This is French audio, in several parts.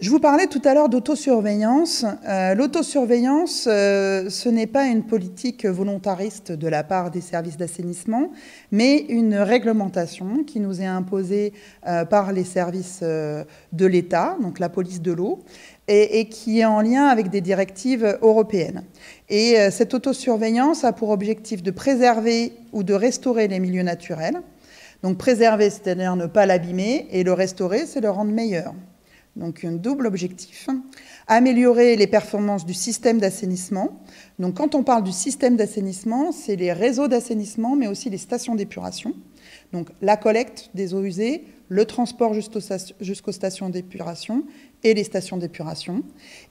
Je vous parlais tout à l'heure d'autosurveillance. L'autosurveillance, ce n'est pas une politique volontariste de la part des services d'assainissement, mais une réglementation qui nous est imposée par les services de l'État, donc la police de l'eau, et qui est en lien avec des directives européennes. Et cette autosurveillance a pour objectif de préserver ou de restaurer les milieux naturels. Donc préserver, c'est-à-dire ne pas l'abîmer, et le restaurer, c'est le rendre meilleur. Donc un double objectif. Améliorer les performances du système d'assainissement. Donc quand on parle du système d'assainissement, c'est les réseaux d'assainissement, mais aussi les stations d'épuration. Donc la collecte des eaux usées, le transport jusqu'aux stations d'épuration et les stations d'épuration.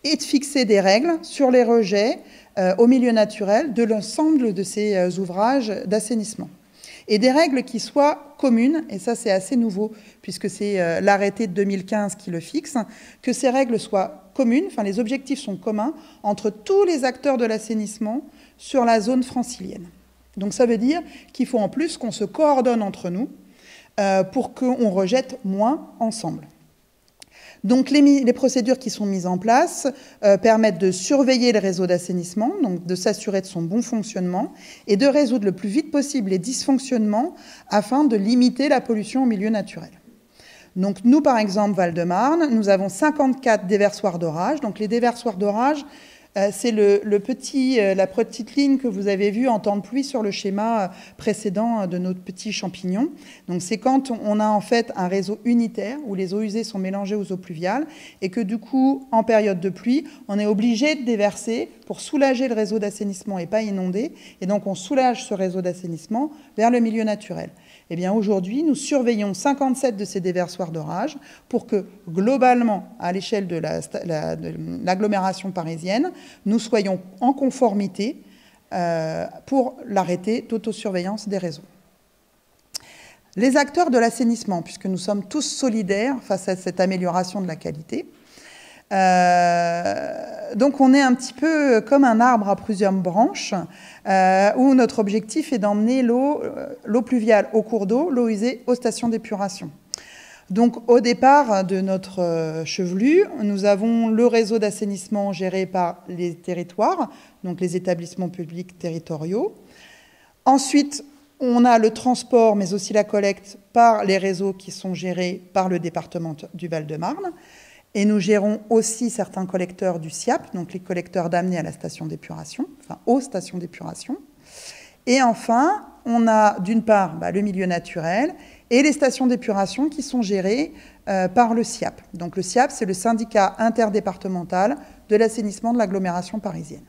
Et de fixer des règles sur les rejets au milieu naturel de l'ensemble de ces ouvrages d'assainissement. Et des règles qui soient communes, et ça c'est assez nouveau, puisque c'est l'arrêté de 2015 qui le fixe, que ces règles soient communes, enfin les objectifs sont communs entre tous les acteurs de l'assainissement sur la zone francilienne. Donc ça veut dire qu'il faut en plus qu'on se coordonne entre nous pour qu'on rejette moins ensemble. Donc les procédures qui sont mises en place permettent de surveiller le réseau d'assainissement, donc de s'assurer de son bon fonctionnement et de résoudre le plus vite possible les dysfonctionnements afin de limiter la pollution au milieu naturel. Donc nous, par exemple, Val-de-Marne, nous avons 54 déversoirs d'orage. Donc les déversoirs d'orage, c'est la petite ligne que vous avez vue en temps de pluie sur le schéma précédent de notre petit champignon. Donc c'est quand on a en fait un réseau unitaire où les eaux usées sont mélangées aux eaux pluviales et que du coup, en période de pluie, on est obligé de déverser pour soulager le réseau d'assainissement et pas inonder. Et donc on soulage ce réseau d'assainissement vers le milieu naturel. Eh bien aujourd'hui, nous surveillons 57 de ces déversoirs d'orage pour que globalement, à l'échelle de l'agglomération parisienne, nous soyons en conformité pour l'arrêté d'autosurveillance des réseaux. Les acteurs de l'assainissement, puisque nous sommes tous solidaires face à cette amélioration de la qualité, donc on est un petit peu comme un arbre à plusieurs branches où notre objectif est d'emmener l'eau pluviale au cours d'eau, l'eau usée aux stations d'épuration. Donc au départ de notre chevelu, nous avons le réseau d'assainissement géré par les territoires, donc les établissements publics territoriaux. Ensuite, on a le transport, mais aussi la collecte par les réseaux qui sont gérés par le département du Val-de-Marne. Et nous gérons aussi certains collecteurs du SIAP, donc les collecteurs d'amener à la station d'épuration, enfin aux stations d'épuration. Et enfin, on a d'une part le milieu naturel et les stations d'épuration qui sont gérées par le SIAP. Donc le SIAP, c'est le syndicat interdépartemental de l'assainissement de l'agglomération parisienne.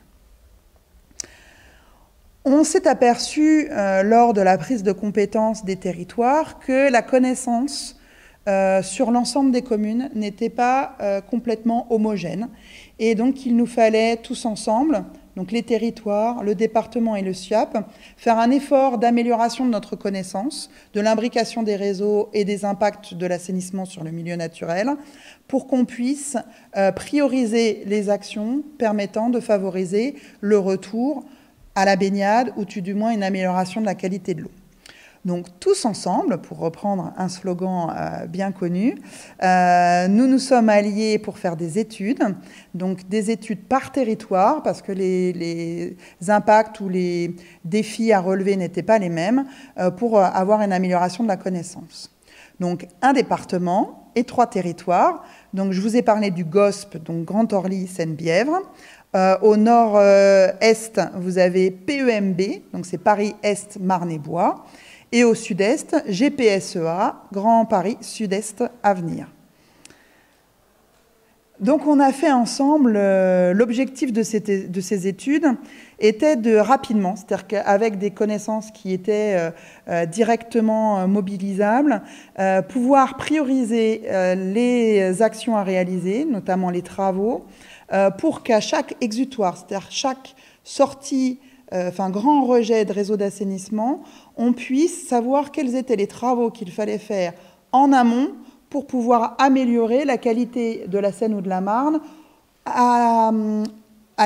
On s'est aperçu lors de la prise de compétence des territoires que la connaissance sur l'ensemble des communes n'était pas complètement homogène. Et donc, il nous fallait tous ensemble, donc les territoires, le département et le SIAP, faire un effort d'amélioration de notre connaissance, de l'imbrication des réseaux et des impacts de l'assainissement sur le milieu naturel, pour qu'on puisse prioriser les actions permettant de favoriser le retour à la baignade ou tout du moins une amélioration de la qualité de l'eau. Donc tous ensemble, pour reprendre un slogan bien connu, nous nous sommes alliés pour faire des études, donc des études par territoire, parce que les impacts ou les défis à relever n'étaient pas les mêmes, pour avoir une amélioration de la connaissance. Donc un département et 3 territoires. Donc je vous ai parlé du GOSP, donc Grand Orly, Seine-Bièvre. Au nord-est, vous avez PEMB, donc c'est Paris-Est, Marne-et-Bois. Et au sud-est, GPSEA, Grand Paris Sud-Est Avenir. Donc on a fait ensemble, l'objectif de ces études était de rapidement, c'est-à-dire qu'avec des connaissances qui étaient directement mobilisables, pouvoir prioriser les actions à réaliser, notamment les travaux, pour qu'à chaque exutoire, c'est-à-dire chaque sortie, grand rejet de réseau d'assainissement, on puisse savoir quels étaient les travaux qu'il fallait faire en amont pour pouvoir améliorer la qualité de la Seine ou de la Marne à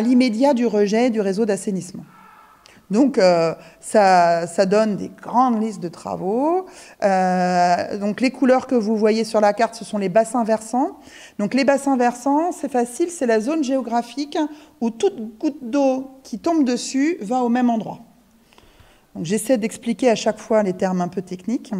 l'immédiat du rejet du réseau d'assainissement. Donc, ça donne des grandes listes de travaux. Donc, les couleurs que vous voyez sur la carte, ce sont les bassins versants. Donc, les bassins versants, c'est facile, c'est la zone géographique où toute goutte d'eau qui tombe dessus va au même endroit. Donc, j'essaie d'expliquer à chaque fois les termes un peu techniques.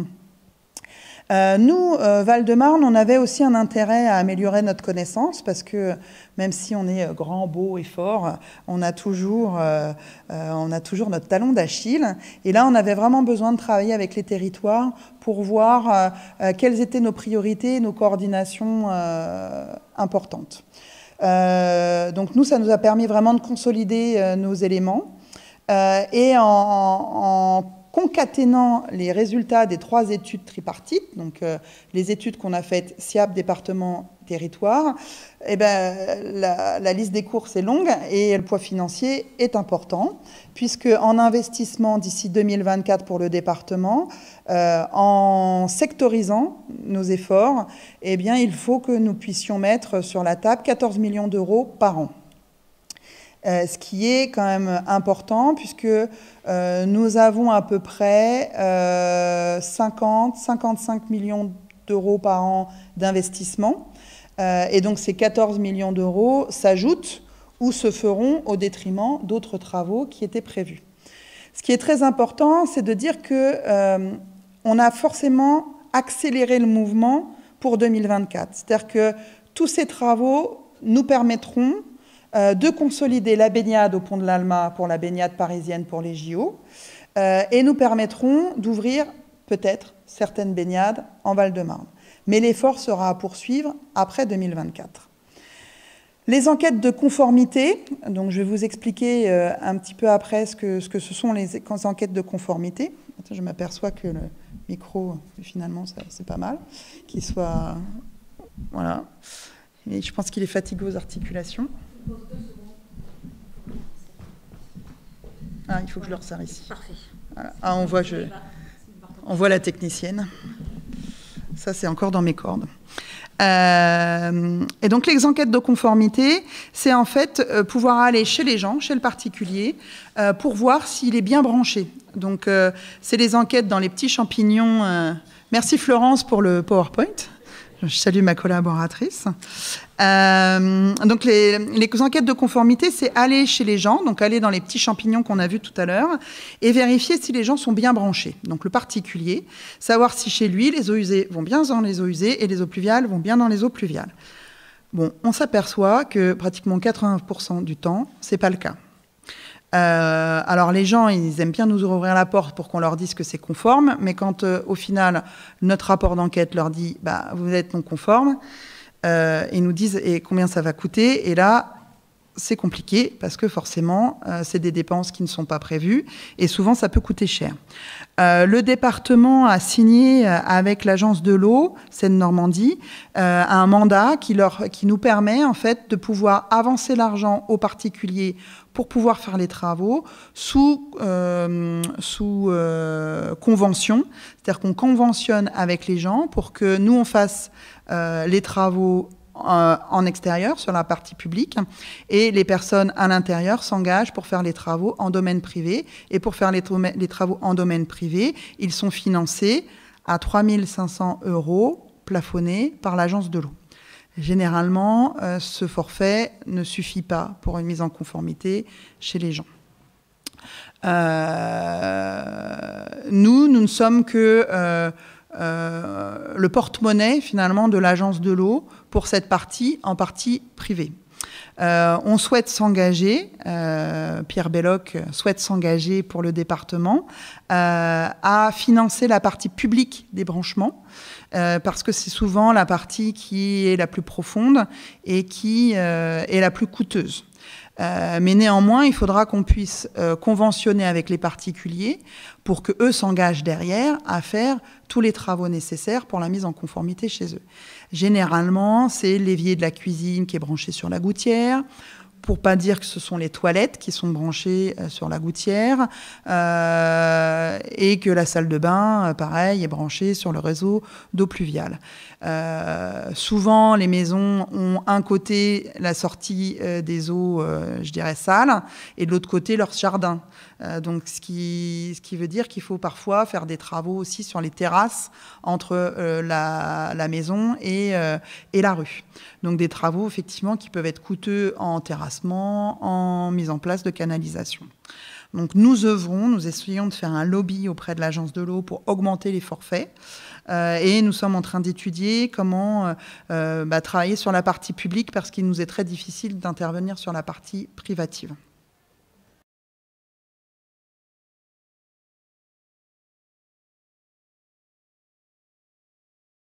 Nous, Val-de-Marne, on avait aussi un intérêt à améliorer notre connaissance parce que même si on est grand, beau et fort, on a toujours notre talon d'Achille. Et là, on avait vraiment besoin de travailler avec les territoires pour voir quelles étaient nos priorités, nos coordinations importantes. Donc nous, ça nous a permis vraiment de consolider nos éléments. Et en concaténant les résultats des 3 études tripartites, donc les études qu'on a faites SIAP, département, territoire, eh ben, la liste des courses est longue et le poids financier est important, puisque en investissement d'ici 2024 pour le département, en sectorisant nos efforts, eh bien, il faut que nous puissions mettre sur la table 14 millions d'euros par an. Ce qui est quand même important puisque nous avons à peu près 50-55 millions d'euros par an d'investissement. Et donc ces 14 millions d'euros s'ajoutent ou se feront au détriment d'autres travaux qui étaient prévus. Ce qui est très important, c'est de dire qu'on a forcément accéléré le mouvement pour 2024. C'est-à-dire que tous ces travaux nous permettront de consolider la baignade au pont de l'Alma pour la baignade parisienne pour les JO et nous permettront d'ouvrir peut-être certaines baignades en Val-de-Marne. Mais l'effort sera à poursuivre après 2024. Les enquêtes de conformité, donc je vais vous expliquer un petit peu après ce que ce sont les enquêtes de conformité. Je m'aperçois que le micro, finalement, c'est pas mal, qu'il soit... Voilà. Et je pense qu'il est fatigué aux articulations. Ah, il faut que je le resserre ici. Parfait. Voilà. Ah, on voit la technicienne. Ça, c'est encore dans mes cordes. Et donc, les enquêtes de conformité, c'est en fait pouvoir aller chez les gens, chez le particulier, pour voir s'il est bien branché. Donc, c'est les enquêtes dans les petits champignons. Merci Florence pour le PowerPoint. Je salue ma collaboratrice. Donc les enquêtes de conformité, c'est aller chez les gens, donc aller dans les petits champignons qu'on a vus tout à l'heure, et vérifier si les gens sont bien branchés. Donc le particulier, savoir si chez lui, les eaux usées vont bien dans les eaux usées et les eaux pluviales vont bien dans les eaux pluviales. Bon, on s'aperçoit que pratiquement 80% du temps, c'est pas le cas. Alors les gens, ils aiment bien nous ouvrir la porte pour qu'on leur dise que c'est conforme, mais quand au final, notre rapport d'enquête leur dit bah, « vous êtes non conforme », ils nous disent « et combien ça va coûter ?» Et là, c'est compliqué parce que forcément, c'est des dépenses qui ne sont pas prévues et souvent, ça peut coûter cher. Le département a signé avec l'agence de l'eau, Seine-Normandie, un mandat qui nous permet en fait de pouvoir avancer l'argent aux particuliers pour pouvoir faire les travaux sous convention. C'est-à-dire qu'on conventionne avec les gens pour que nous, on fasse les travaux en extérieur, sur la partie publique, et les personnes à l'intérieur s'engagent pour faire les travaux en domaine privé. Et pour faire les travaux en domaine privé, ils sont financés à 3 500 € plafonnés par l'agence de l'eau. Généralement, ce forfait ne suffit pas pour une mise en conformité chez les gens. Nous ne sommes que le porte-monnaie, finalement, de l'agence de l'eau pour cette partie, en partie privée. On souhaite s'engager, Pierre Belloc souhaite s'engager pour le département, à financer la partie publique des branchements, parce que c'est souvent la partie qui est la plus profonde et qui est la plus coûteuse. Mais néanmoins, il faudra qu'on puisse conventionner avec les particuliers pour qu'eux s'engagent derrière à faire tous les travaux nécessaires pour la mise en conformité chez eux. Généralement, c'est l'évier de la cuisine qui est branché sur la gouttière, pour pas dire que ce sont les toilettes qui sont branchées sur la gouttière, et que la salle de bain, pareil, est branchée sur le réseau d'eau pluviale. Souvent, les maisons ont un côté la sortie des eaux, je dirais, sales, et de l'autre côté, leur jardin. Donc, ce qui veut dire qu'il faut parfois faire des travaux aussi sur les terrasses entre la maison et la rue. Donc, des travaux, effectivement, qui peuvent être coûteux en terrassement, en mise en place de canalisation. Donc, nous essayons de faire un lobby auprès de l'Agence de l'eau pour augmenter les forfaits. Et nous sommes en train d'étudier comment travailler sur la partie publique parce qu'il nous est très difficile d'intervenir sur la partie privative.